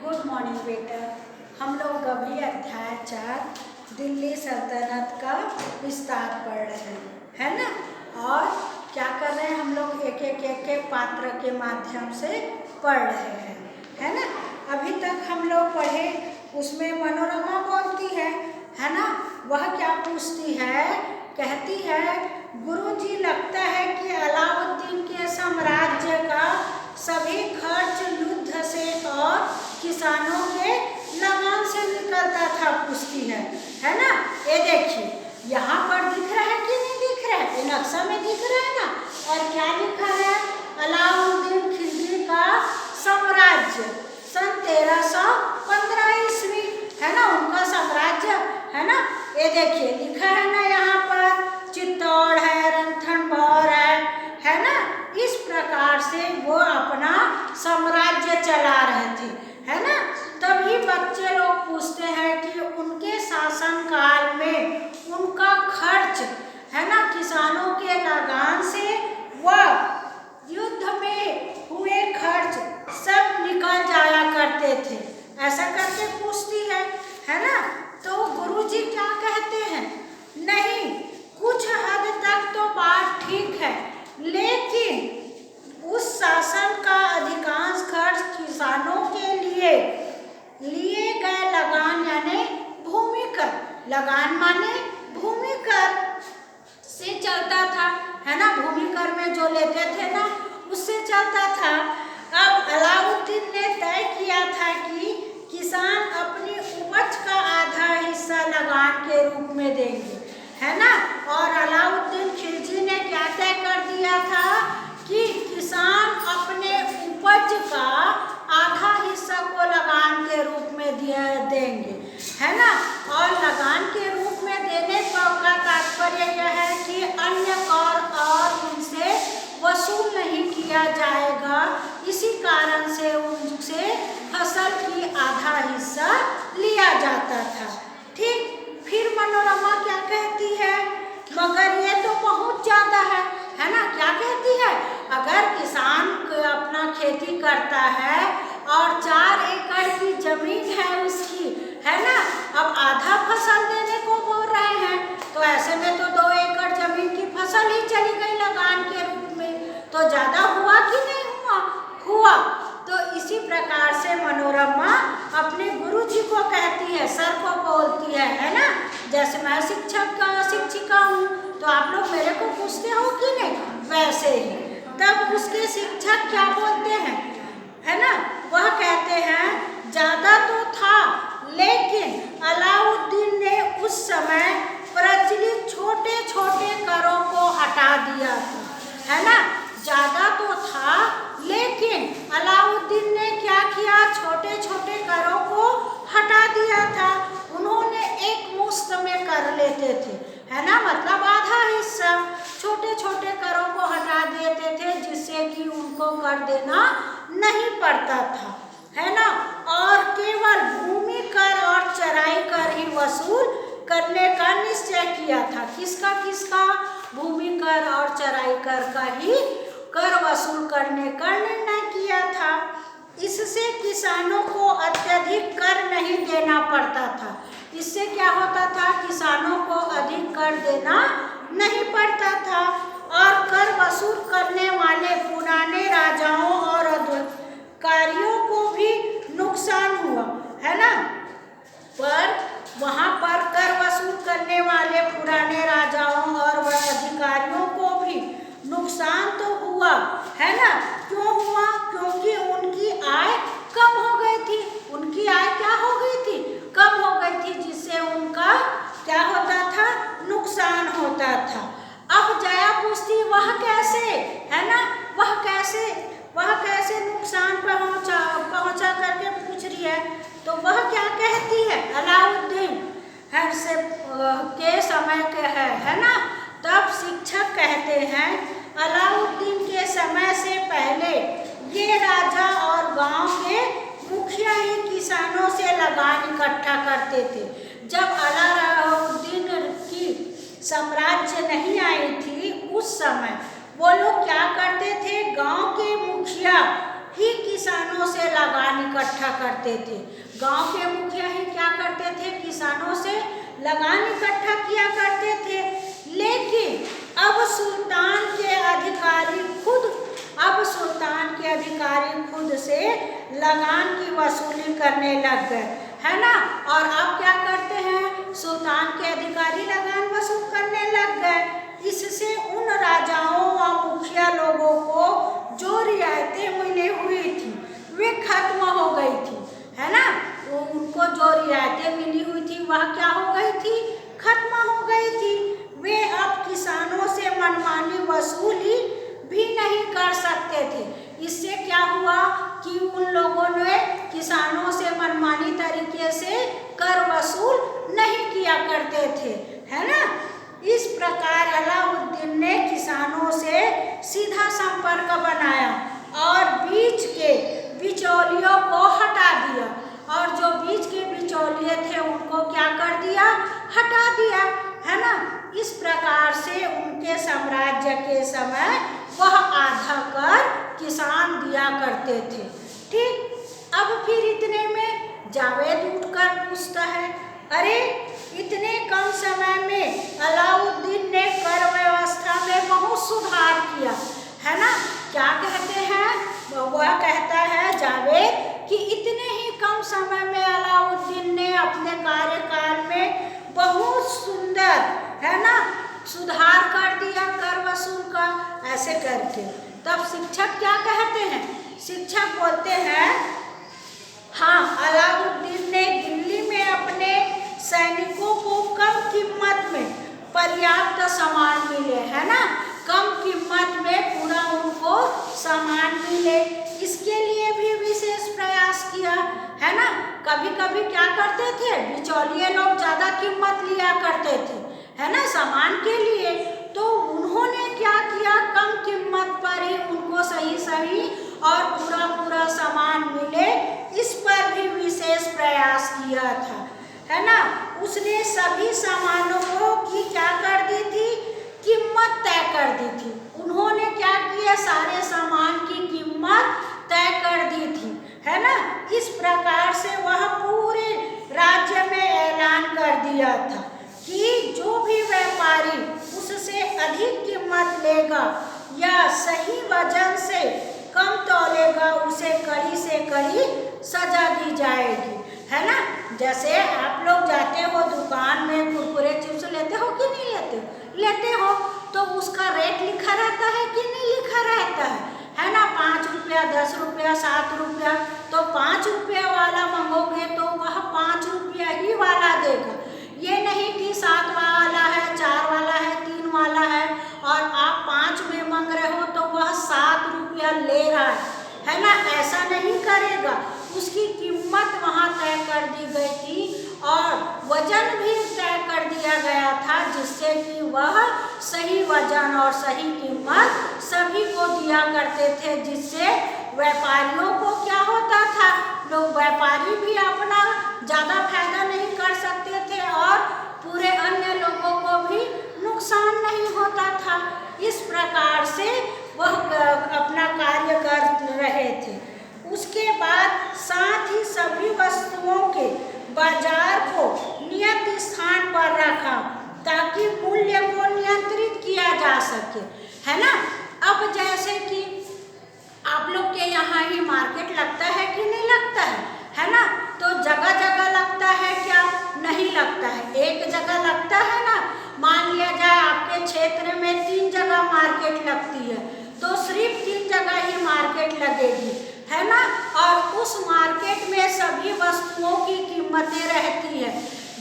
Good morning बेटा। हम लोग अभी अध्याय 4 दिल्ली सल्तनत का विस्तार पढ़ रहे हैं, है ना। और क्या कर रहे हैं, हम लोग एक एक पात्र के माध्यम से पढ़ रहे हैं, है ना। अभी तक हम लोग पढ़े, उसमें मनोरमा बोलती है ना। वह क्या पूछती है, कहती है गुरुजी लगता है कि अलाउद्दीन के साम्राज्य का सभी खर्च युद्ध से और किसानों के लगान से निकलता था, पूछती है ना। ये देखिए यहाँ पर दिख रहा है कि नहीं दिख रहा है, ये नक्शा में दिख रहा है ना। और क्या लिखा है, अलाउद्दीन खिलजी का साम्राज्य सन 1315 ईस्वी, है ना, उनका साम्राज्य, है ना। ये देखिए लिखा है ना, यहाँ पर चित्तौड़ है, रणथंभौर है ना। इस प्रकार से वो अपना साम्राज्य चला रहे थे, है ना। तभी बच्चे लोग पूछते हैं कि उनके शासन काल में उनका खर्च, है ना, किसानों के लगान से व युद्ध में हुए खर्च सब निकल जाया करते थे, ऐसा करके पूछती है ना। तो गुरुजी क्या कहते हैं, नहीं, कुछ हद तक तो बात ठीक है, लेकिन उस शासन का अधिकांश खर्च किसानों के लिए गए लगान यानी भूमि कर, लगान माने भूमि कर से चलता था, है ना। भूमि कर में जो लेते थे ना, उससे चलता था। अब अलाउद्दीन ने तय किया था कि किसान अपनी उपज का आधा हिस्सा लगान के रूप में देंगे, है ना। और अलाउद्दीन खिलजी ने क्या तय कर दिया था कि किसान अपने उपज का आधा हिस्सा को लगान के रूप में देंगे, है ना। और लगान के रूप में देने का तात्पर्य यह है कि अन्य कर और उनसे वसूल नहीं किया जाएगा, इसी कारण से उनसे फसल की आधा हिस्सा लिया जाता था। ठीक, फिर मनोरमा क्या कहती है, मगर ये तो बहुत ज़्यादा है ना। क्या कहती है, अगर किसान अपना खेती करता है और 4 एकड़ की जमीन है उसकी, है ना, अब आधा फसल देने को बोल रहे हैं, तो ऐसे में तो 2 एकड़ जमीन की फसल ही चली गई लगान के रूप में, तो ज़्यादा हुआ कि नहीं हुआ। तो इसी प्रकार से मनोरमा अपने गुरुजी को कहती है, सर को बोलती है ना। जैसे मैं शिक्षिका हूँ तो आप लोग मेरे को पूछते हो कि नहीं, वैसे ही तब उसके शिक्षक क्या बोलते हैं, है ना। वह कहते हैं ज़्यादा तो था, लेकिन अलाउद्दीन ने उस समय प्रचलित छोटे छोटे करों को हटा दिया था, है ना। ज़्यादा तो था, लेकिन अलाउद्दीन ने क्या किया, छोटे छोटे करों को हटा दिया था। उन्होंने एक मुश्त में कर लेते थे, है ना, मतलब आधा हिस्सा छोटे छोटे करों को हटा देते थे, जिससे कि उनको कर देना नहीं पड़ता था, है ना। और केवल भूमि कर और चराई कर ही वसूल करने का निश्चय किया था। किसका भूमि कर और चराई कर का ही कर वसूल करने का निर्णय किया था। इससे किसानों को अत्यधिक कर नहीं देना पड़ता था। इससे क्या होता था, किसानों को अधिक कर देना नहीं पड़ता था। और कर वसूल करने वाले पुराने राजाओं और अधिकारियों को भी नुकसान हुआ, है ना। पर वहाँ पर कर वसूल करने वाले पुराने राजाओं और अधिकारियों को भी नुकसान तो हुआ, है ना। क्यों हुआ, क्योंकि उनकी आय कम हो गई थी। उनकी आय क्या हो गई थी, कम हो गई थी, जिससे उनका क्या होता था, नुकसान होता था। अब जया पूछती वह कैसे, है ना, वह कैसे नुकसान पहुंचा करके पूछ रही है। तो वह क्या कहती है, अलाउद्दीन के समय के है ना। तब शिक्षक कहते हैं अलाउद्दीन के समय से पहले ये राजा और गांव के मुखिया ही किसानों से लगान इकट्ठा करते थे। जब अलाउद्दीन की साम्राज्य नहीं आई थी, उस समय वो लोग क्या करते थे, गांव के मुखिया ही किसानों से लगान इकट्ठा करते थे। गांव के मुखिया ही क्या करते थे, किसानों से लगान इकट्ठा किया करते थे। लेकिन अब सुल्तान के अधिकारी खुद से लगान की वसूली करने लग गए, है ना। और अब क्या करते हैं, सुल्तान के अधिकारी लगान वसूल करने लग गए। इससे उन राजाओं व मुखिया लोगों को जो रियायतें मिली हुई थी वे खत्म हो गई थी, है ना। तो उनको जो रियायतें मिली हुई थी वह क्या हो गई थी, खत्म हो गई थी। वे अब किसानों से मनमानी वसूली भी नहीं कर सकते थे। इससे क्या हुआ कि उन लोगों ने किसानों से मनमानी तरीके से कर वसूल नहीं किया करते थे, है ना। इस प्रकार अलाउद्दीन ने किसानों से सीधा संपर्क बनाया और बीच के बिचौलियों को हटा दिया, और जो बीच के बिचौलिए थे उनको क्या कर दिया, हटा दिया, है ना। इस प्रकार से उनके साम्राज्य के समय वह आधा कर किसान दिया करते थे। ठीक, अब फिर इतने में जावेद उठकर पूछता है, अरे इतने कम समय में अलाउद्दीन ने कर व्यवस्था में बहुत सुधार किया, है ना। क्या कहते हैं, वह कहता है जावेद कि इतने ही कम समय में अलाउद्दीन ने अपने कार्यकाल में बहुत सुंदर, है ना, सुधार कर दिया कर वसूल का, ऐसे करके। तब शिक्षक क्या कहते हैं, शिक्षक बोलते हैं, हाँ, अलाउद्दीन ने दिल्ली में अपने सैनिकों को कम कीमत में पर्याप्त सामान मिले, है ना, कम कीमत में पूरा उनको सामान मिले, इसके लिए भी विशेष प्रयास किया, है ना। कभी कभी क्या करते थे, बिचौलिए लोग ज्यादा कीमत लिया करते थे, है ना, सामान के लिए। तो उन्होंने क्या किया, कम कीमत पर ही उनको सही और पूरा सामान मिले, इस पर भी विशेष प्रयास किया था, है ना। उसने सभी सामानों की क्या कर दी थी, कीमत तय कर दी थी। उन्होंने क्या किया, सारे सामान की कीमत तय कर दी थी, है ना। इस प्रकार से वह पूरे राज्य में ऐलान कर दिया था कि जो भी व्यापारी उससे अधिक कीमत लेगा या सही वजन से कम तौलेगा, उसे कड़ी से कड़ी सजा दी जाएगी, है ना। जैसे आप लोग जाते हो दुकान में, कुरकुरे चिप्स लेते हो कि नहीं लेते हो, लेते हो तो उसका रेट लिखा रहता है कि नहीं लिखा रहता है ना। 5 रुपया, 10 रुपया, 7 रुपया। तो 5 रुपया वाला मंगोगे तो वह 5 रुपया ही वाला देगा, ये नहीं कि 7 वाला है, 4 वाला है, 3 वाला है, और आप 5 में मांग रहे हो तो वह 7 रुपया ले रहा है ना, ऐसा नहीं करेगा। उसकी कीमत वहाँ तय कर दी गई थी और वजन भी तय कर दिया गया था, जिससे कि वह सही वजन और सही कीमत सभी को दिया करते थे, जिससे व्यापारियों को क्या होता था, लोग व्यापारी भी अपना ज़्यादा फायदा नहीं कर सकते थे और पूरे अन्य लोगों को भी नुकसान नहीं होता था। इस प्रकार से वह अपना कार्य कर रहे थे। उसके बाद साथ ही सभी वस्तुओं के बाजार को नियत स्थान पर रखा ताकि मूल्य को नियंत्रित किया जा सके, है ना। अब जैसे कि आप लोग के यहाँ ही मार्केट लगता है कि नहीं लगता है ना। तो जगह जगह लगता है क्या, नहीं लगता है, एक जगह लगता है ना। मान लिया जाए आपके क्षेत्र में 3 जगह मार्केट लगती है, तो सिर्फ 3 जगह ही मार्केट लगेगी, है ना। और उस मार्केट में सभी वस्तुओं की कीमतें रहती है,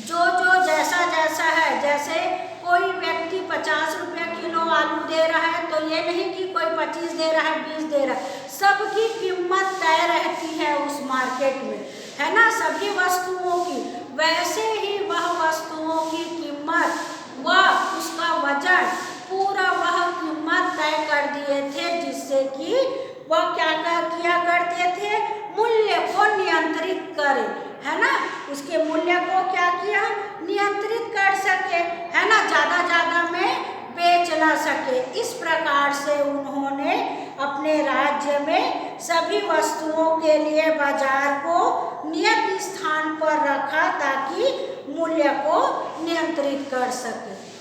जो जैसा जैसा है। जैसे कोई व्यक्ति 50 रुपया किलो आलू दे रहा है, तो ये नहीं कि कोई 25 दे रहा है, 20 दे रहा है, सबकी कीमत तय रहती है उस मार्केट में, है ना, सभी वस्तुओं की। वैसे ही वह वस्तुओं की कीमत व उसका वजन पूरा वह कीमत तय कर दिए थे, जिससे कि वह क्या किया करते थे, मूल्य को नियंत्रित करे, है ना। उसके मूल्य को क्या किया, नियंत्रित कर सके, है ना, ज़्यादा में बेच न सके। इस प्रकार से उन्होंने अपने राज्य में सभी वस्तुओं के लिए बाजार को नियत स्थान पर रखा ताकि मूल्य को नियंत्रित कर सके।